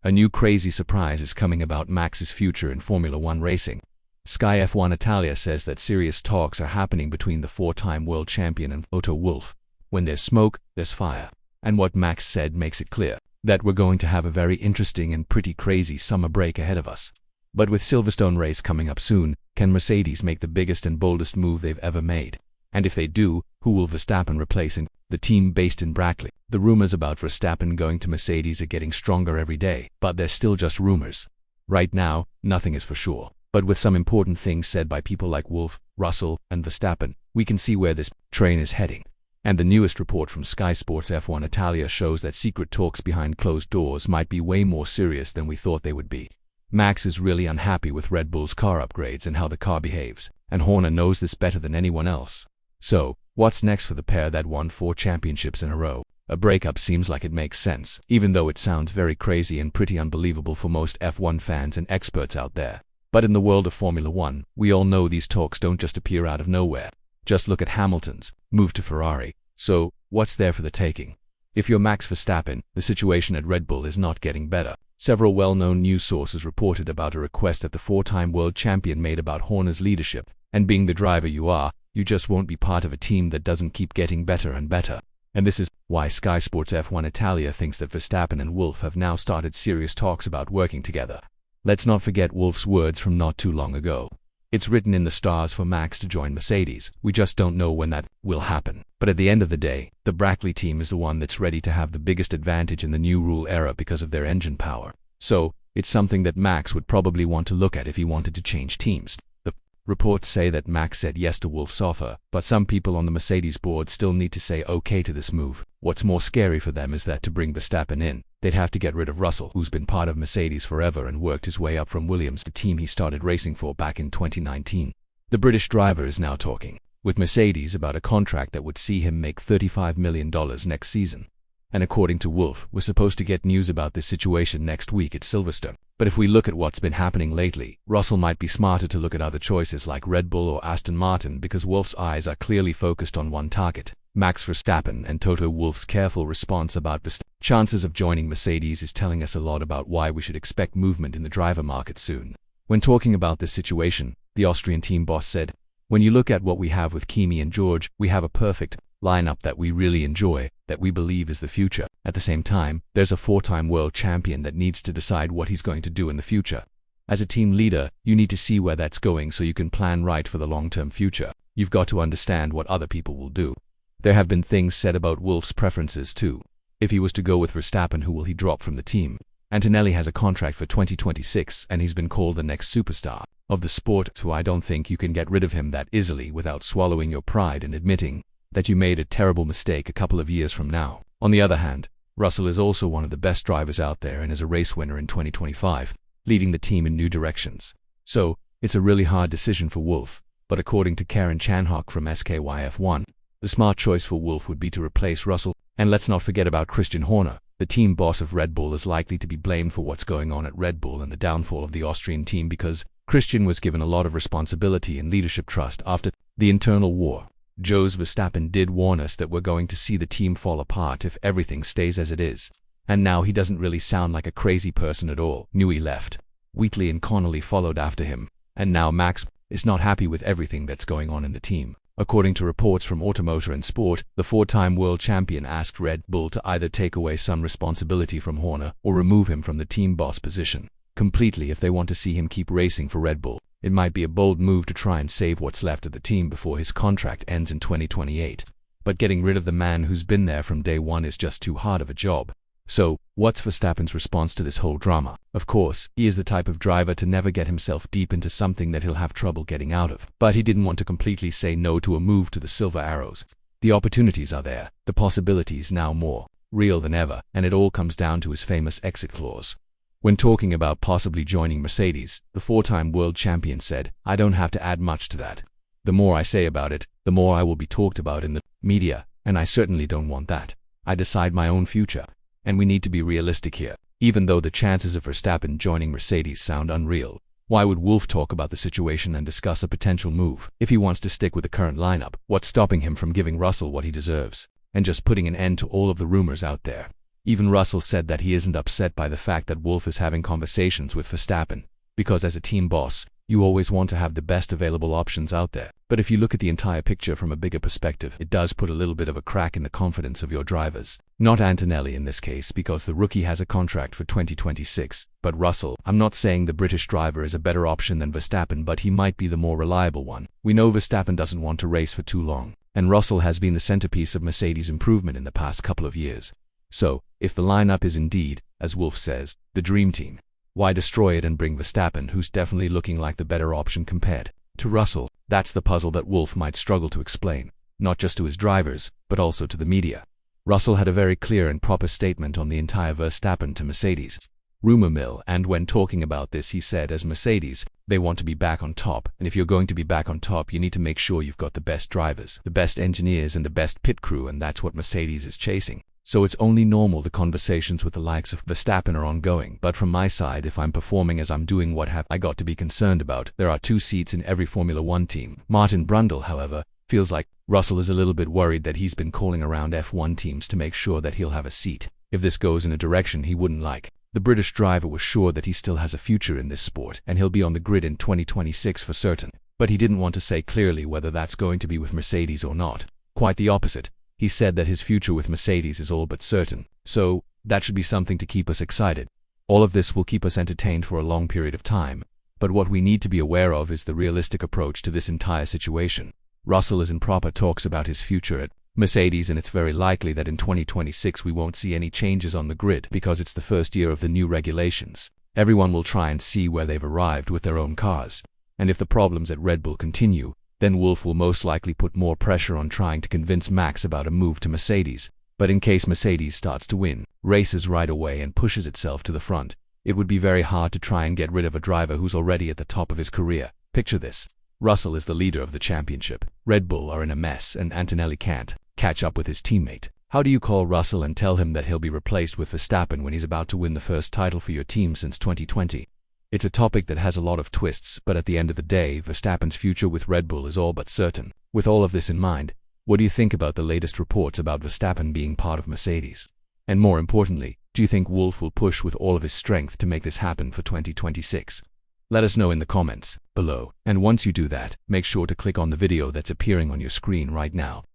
A new crazy surprise is coming about Max's future in Formula One racing. Sky F1 Italia says that serious talks are happening between the four-time world champion and Toto Wolff. When there's smoke, there's fire. And what Max said makes it clear that we're going to have a very interesting and pretty crazy summer break ahead of us. But with Silverstone race coming up soon, can Mercedes make the biggest and boldest move they've ever made? And if they do, who will Verstappen replace in the team based in Brackley? The rumors about Verstappen going to Mercedes are getting stronger every day, but they're still just rumors. Right now, nothing is for sure. But with some important things said by people like Wolff, Russell, and Verstappen, we can see where this train is heading. And the newest report from Sky Sports F1 Italia shows that secret talks behind closed doors might be way more serious than we thought they would be. Max is really unhappy with Red Bull's car upgrades and how the car behaves, and Horner knows this better than anyone else. So, what's next for the pair that won 4 championships in a row? A breakup seems like it makes sense, even though it sounds very crazy and pretty unbelievable for most F1 fans and experts out there. But in the world of Formula One, we all know these talks don't just appear out of nowhere. Just look at Hamilton's move to Ferrari. So, what's there for the taking? If you're Max Verstappen, the situation at Red Bull is not getting better. Several well-known news sources reported about a request that the 4-time world champion made about Horner's leadership. And being the driver you are, you just won't be part of a team that doesn't keep getting better and better. And this is why Sky Sports F1 Italia thinks that Verstappen and Wolff have now started serious talks about working together. Let's not forget Wolff's words from not too long ago. It's written in the stars for Max to join Mercedes. We just don't know when that will happen. But at the end of the day, the Brackley team is the one that's ready to have the biggest advantage in the new rule era because of their engine power. So, it's something that Max would probably want to look at if he wanted to change teams. The reports say that Max said yes to Wolff's offer, but some people on the Mercedes board still need to say okay to this move. What's more scary for them is that to bring Verstappen in, they'd have to get rid of Russell, who's been part of Mercedes forever and worked his way up from Williams, the team he started racing for back in 2019. The British driver is now talking with Mercedes about a contract that would see him make $35 million next season. And according to Wolff, we're supposed to get news about this situation next week at Silverstone. But if we look at what's been happening lately, Russell might be smarter to look at other choices like Red Bull or Aston Martin because Wolff's eyes are clearly focused on one target, Max Verstappen. And Toto Wolff's careful response about Verstappen's chances of joining Mercedes is telling us a lot about why we should expect movement in the driver market soon. When talking about this situation, the Austrian team boss said, "When you look at what we have with Kimi and George, we have a perfect lineup that we really enjoy, that we believe is the future. At the same time, there's a 4-time world champion that needs to decide what he's going to do in the future. As a team leader, you need to see where that's going so you can plan right for the long-term future. You've got to understand what other people will do." There have been things said about Wolff's preferences too. If he was to go with Verstappen, who will he drop from the team? Antonelli has a contract for 2026 and he's been called the next superstar of the sport, so I don't think you can get rid of him that easily without swallowing your pride and admitting that you made a terrible mistake a couple of years from now. On the other hand, Russell is also one of the best drivers out there and is a race winner in 2025, leading the team in new directions. So, it's a really hard decision for Wolff, but according to Karen Chanhock from SKYF1, the smart choice for Wolff would be to replace Russell. And let's not forget about Christian Horner. The team boss of Red Bull is likely to be blamed for what's going on at Red Bull and the downfall of the Austrian team because Christian was given a lot of responsibility and leadership trust after the internal war. Jos Verstappen did warn us that we're going to see the team fall apart if everything stays as it is. And now he doesn't really sound like a crazy person at all. Newey left. Wheatley and Connolly followed after him. And now Max is not happy with everything that's going on in the team. According to reports from Automotor and Sport, the 4-time world champion asked Red Bull to either take away some responsibility from Horner or remove him from the team boss position completely if they want to see him keep racing for Red Bull. It might be a bold move to try and save what's left of the team before his contract ends in 2028. But getting rid of the man who's been there from day one is just too hard of a job. So, what's Verstappen's response to this whole drama? Of course, he is the type of driver to never get himself deep into something that he'll have trouble getting out of. But he didn't want to completely say no to a move to the Silver Arrows. The opportunities are there, the possibilities now more real than ever, and it all comes down to his famous exit clause. When talking about possibly joining Mercedes, the 4-time world champion said, "I don't have to add much to that. The more I say about it, the more I will be talked about in the media, and I certainly don't want that. I decide my own future. And we need to be realistic here. Even though the chances of Verstappen joining Mercedes sound unreal, why would Wolff talk about the situation and discuss a potential move? If he wants to stick with the current lineup, what's stopping him from giving Russell what he deserves and just putting an end to all of the rumors out there? Even Russell said that he isn't upset by the fact that Wolff is having conversations with Verstappen, because as a team boss, you always want to have the best available options out there. But if you look at the entire picture from a bigger perspective, it does put a little bit of a crack in the confidence of your drivers. Not Antonelli in this case, because the rookie has a contract for 2026, but Russell. I'm not saying the British driver is a better option than Verstappen, but he might be the more reliable one. We know Verstappen doesn't want to race for too long, and Russell has been the centerpiece of Mercedes' improvement in the past couple of years. So, if the lineup is indeed, as Wolff says, the dream team, why destroy it and bring Verstappen, who's definitely looking like the better option compared to Russell? That's the puzzle that Wolff might struggle to explain, not just to his drivers, but also to the media. Russell had a very clear and proper statement on the entire Verstappen to Mercedes rumor mill, and when talking about this he said, as Mercedes, they want to be back on top, and if you're going to be back on top, you need to make sure you've got the best drivers, the best engineers, and the best pit crew, and that's what Mercedes is chasing. So it's only normal the conversations with the likes of Verstappen are ongoing. But from my side, if I'm performing as I'm doing, what have I got to be concerned about? There are 2 seats in every Formula One team. Martin Brundle, however, feels like Russell is a little bit worried that he's been calling around F1 teams to make sure that he'll have a seat if this goes in a direction he wouldn't like. The British driver was sure that he still has a future in this sport, and he'll be on the grid in 2026 for certain. But he didn't want to say clearly whether that's going to be with Mercedes or not. Quite the opposite. He said that his future with Mercedes is all but certain, so that should be something to keep us excited. All of this will keep us entertained for a long period of time, but what we need to be aware of is the realistic approach to this entire situation. Russell is in proper talks about his future at Mercedes, and it's very likely that in 2026 we won't see any changes on the grid because it's the first year of the new regulations. Everyone will try and see where they've arrived with their own cars, and if the problems at Red Bull continue, then Wolff will most likely put more pressure on trying to convince Max about a move to Mercedes. But in case Mercedes starts to win races right away and pushes itself to the front, it would be very hard to try and get rid of a driver who's already at the top of his career. Picture this. Russell is the leader of the championship. Red Bull are in a mess, and Antonelli can't catch up with his teammate. How do you call Russell and tell him that he'll be replaced with Verstappen when he's about to win the first title for your team since 2020? It's a topic that has a lot of twists, but at the end of the day, Verstappen's future with Red Bull is all but certain. With all of this in mind, what do you think about the latest reports about Verstappen being part of Mercedes? And more importantly, do you think Wolff will push with all of his strength to make this happen for 2026? Let us know in the comments below. And once you do that, make sure to click on the video that's appearing on your screen right now.